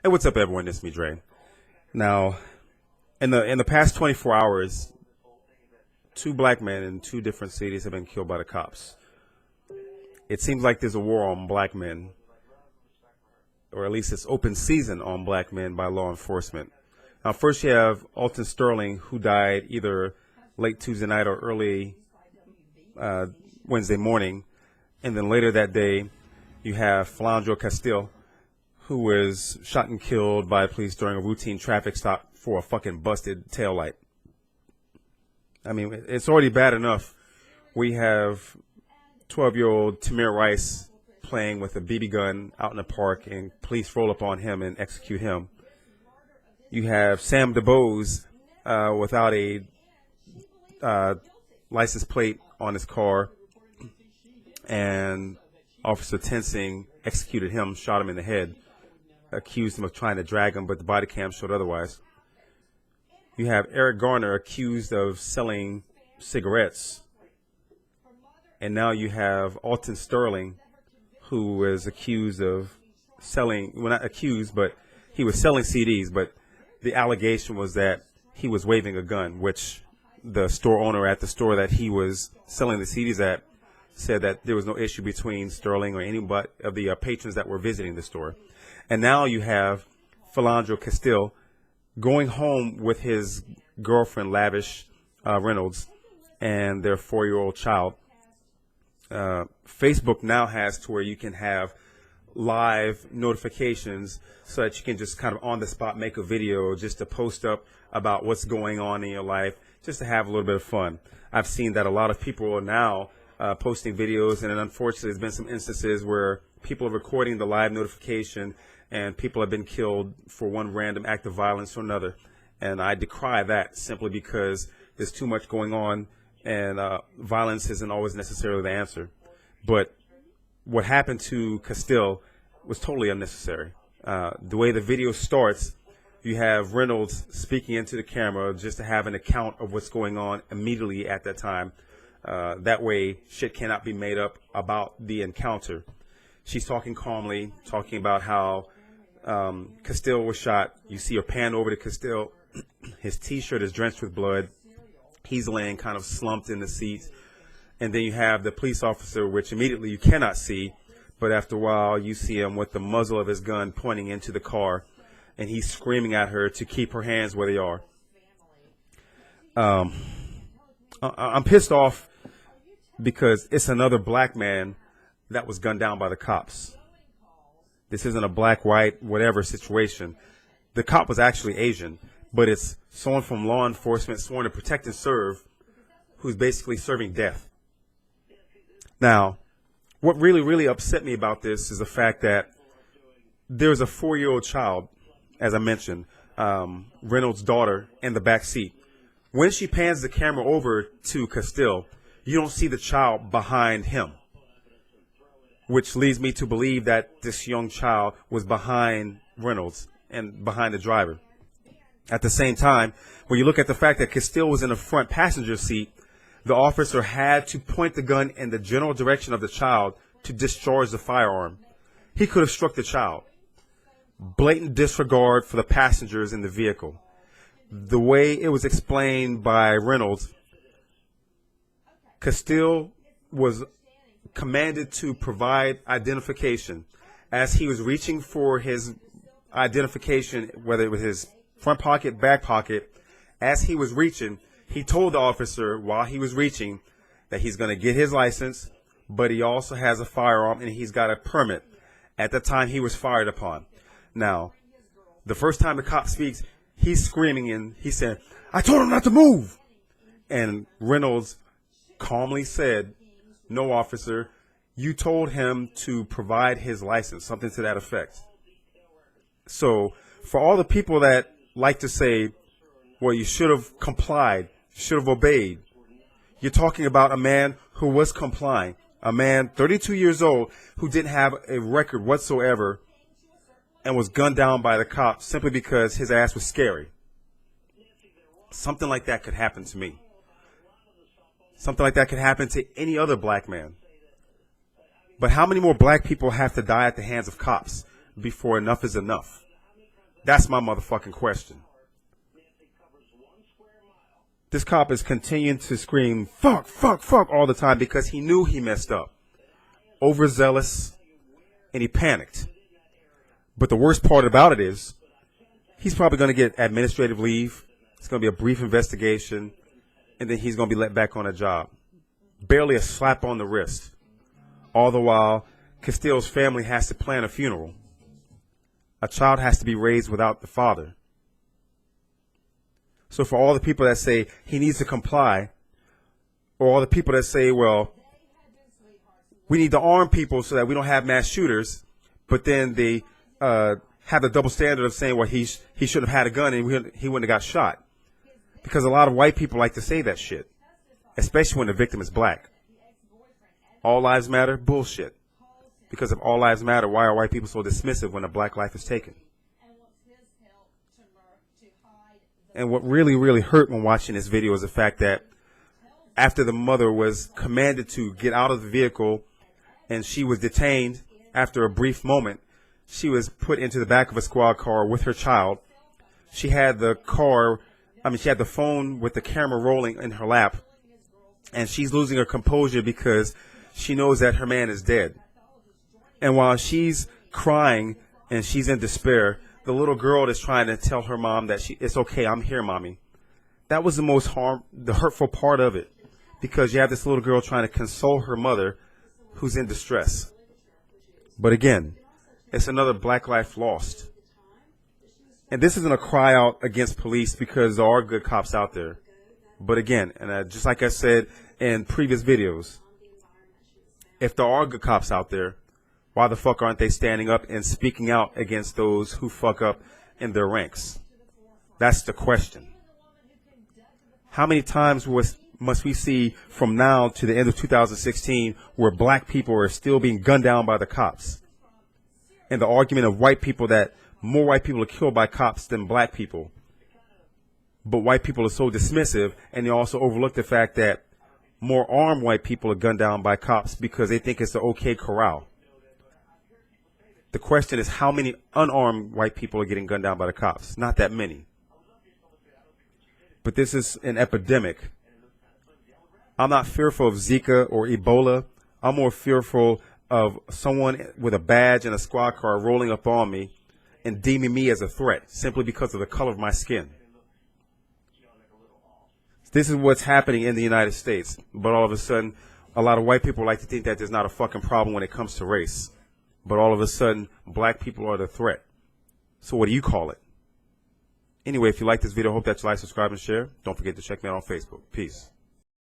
Hey, what's up, everyone? It's me, Dre. Now, in the past 24 hours, two black men in two different cities have been killed by the cops. It seems like there's a war on black men, or at least it's open season on black men by law enforcement. Now, first you have Alton Sterling, who died either late Tuesday night or early Wednesday morning, and then later that day, you have Philando Castile, who was shot and killed by police during a routine traffic stop for a fucking busted taillight. I mean, it's already bad enough. We have 12-year-old Tamir Rice playing with a BB gun out in the park, and police roll up on him and execute him. You have Sam DeBose without a license plate on his car, and Officer Tensing executed him, shot him in the head, accused him of trying to drag him, but the body cam showed otherwise. You have Eric Garner accused of selling cigarettes. And now you have Alton Sterling, who was accused of selling, well, not accused, but he was selling CDs, but the allegation was that he was waving a gun, which the store owner at the store that he was selling the CDs at said that there was no issue between Sterling or any but of the patrons that were visiting the store. And now you have Philando Castile going home with his girlfriend, Lavish Reynolds, and their 4-year-old child. Facebook now has to where you can have live notifications so that you can just kind of on the spot make a video just to post up about what's going on in your life, just to have a little bit of fun. I've seen that a lot of people are now posting videos, and then unfortunately there's been some instances where people are recording the live notification and people have been killed for one random act of violence or another. And I decry that simply because there's too much going on, and violence isn't always necessarily the answer. But what happened to Castile was totally unnecessary. The way the video starts, you have Reynolds speaking into the camera just to have an account of what's going on immediately at that time. That way, shit cannot be made up about the encounter. She's talking calmly, talking about how Castile was shot. You see her pan over to Castile. His T-shirt is drenched with blood. He's laying kind of slumped in the seat. And then you have the police officer, which immediately you cannot see. But after a while, you see him with the muzzle of his gun pointing into the car. And he's screaming at her to keep her hands where they are. I'm pissed off because it's another black man that was gunned down by the cops. This isn't a black, white, whatever situation. The cop was actually Asian, but it's someone from law enforcement sworn to protect and serve who's basically serving death. Now, what really, really upset me about this is the fact that there's a 4-year-old child, as I mentioned, Reynolds' daughter, in the back seat. When she pans the camera over to Castile, you don't see the child behind him, which leads me to believe that this young child was behind Reynolds and behind the driver. At the same time, when you look at the fact that Castile was in the front passenger seat, the officer had to point the gun in the general direction of the child to discharge the firearm. He could have struck the child. Blatant disregard for the passengers in the vehicle. The way it was explained by Reynolds, Castile was commanded to provide identification. As he was reaching for his identification, whether it was his front pocket, back pocket, as he was reaching, he told the officer while he was reaching that he's going to get his license, but he also has a firearm and he's got a permit. At the time he was fired upon. Now, the first time the cop speaks, he's screaming and he said, "I told him not to move." And Reynolds calmly said, "No, officer, you told him to provide his license," something to that effect. So for all the people that like to say, well, you should have complied, should have obeyed, you're talking about a man who was complying, a man 32 years old who didn't have a record whatsoever and was gunned down by the cops simply because his ass was scary. Something like that could happen to me. Something like that could happen to any other black man. But how many more black people have to die at the hands of cops before enough is enough? That's my motherfucking question. This cop is continuing to scream, fuck, fuck, fuck all the time because he knew he messed up. Overzealous, and he panicked. But the worst part about it is he's probably going to get administrative leave. It's going to be a brief investigation, and then he's going to be let back on a job. Barely a slap on the wrist. All the while, Castile's family has to plan a funeral. A child has to be raised without the father. So for all the people that say he needs to comply, or all the people that say, well, we need to arm people so that we don't have mass shooters, but then they have the double standard of saying, well, he should have had a gun and he wouldn't have got shot. Because a lot of white people like to say that shit, especially when the victim is black. All lives matter? Bullshit. Because if all lives matter, why are white people so dismissive when a black life is taken? And what really, really hurt when watching this video is the fact that after the mother was commanded to get out of the vehicle and she was detained after a brief moment, she was put into the back of a squad car with her child. She had the phone with the camera rolling in her lap, and she's losing her composure because she knows that her man is dead. And while she's crying and she's in despair, the little girl is trying to tell her mom that it's okay, I'm here, mommy. That was the hurtful part of it, because you have this little girl trying to console her mother who's in distress. But again, it's another black life lost. And this isn't a cry out against police, because there are good cops out there. But again, and just like I said in previous videos, if there are good cops out there, why the fuck aren't they standing up and speaking out against those who fuck up in their ranks? That's the question. How many times must we see from now to the end of 2016 where black people are still being gunned down by the cops? And the argument of white people that more white people are killed by cops than black people. But white people are so dismissive, and they also overlook the fact that more armed white people are gunned down by cops because they think it's the okay corral. The question is, how many unarmed white people are getting gunned down by the cops? Not that many. But this is an epidemic. I'm not fearful of Zika or Ebola. I'm more fearful of someone with a badge and a squad car rolling up on me and deeming me as a threat simply because of the color of my skin. This is what's happening in the United States. But all of a sudden, a lot of white people like to think that there's not a fucking problem when it comes to race. But all of a sudden, black people are the threat. So what do you call it? Anyway, if you like this video, hope that you like, subscribe, and share. Don't forget to check me out on Facebook. Peace.